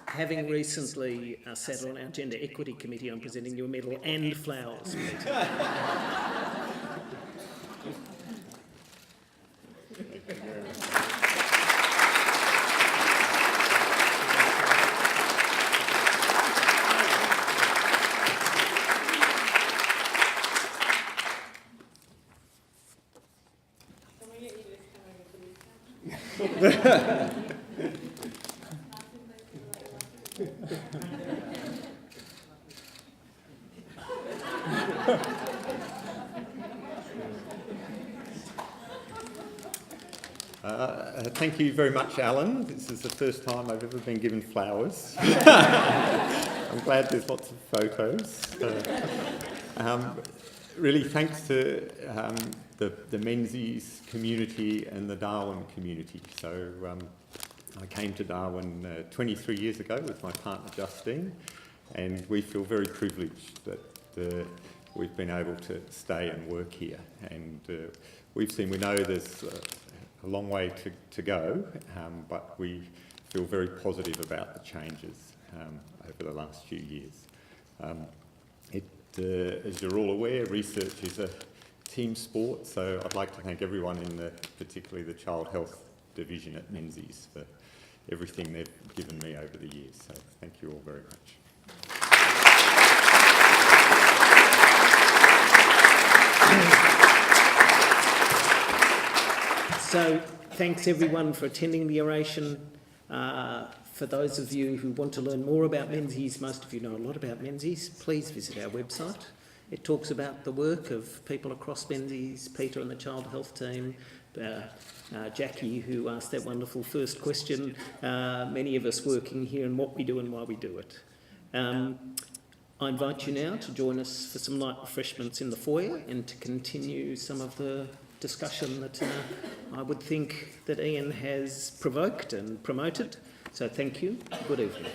Having recently sat on our Gender Equity Committee, I'm presenting you a medal and flowers, Peter. Thank you very much, Alan. This is the first time I've ever been given flowers. I'm glad there's lots of photos. Really thanks to the Menzies community and the Darwin community. So I came to Darwin 23 years ago with my partner Justine, and we feel very privileged that we've been able to stay and work here. And we know there's a long way to go, but we feel very positive about the changes over the last few years. As you're all aware, research is a team sport, so I'd like to thank everyone particularly the Child Health Division at Menzies for everything they've given me over the years. So thank you all very much. So thanks everyone for attending the oration. For those of you who want to learn more about Menzies, most of you know a lot about Menzies, please visit our website. It talks about the work of people across Menzies, Peter and the Child Health team, Jackie, who asked that wonderful first question, many of us working here and what we do and why we do it. I invite you now to join us for some light refreshments in the foyer and to continue some of the discussion that I would think that Ian has provoked and promoted. So thank you. Good evening.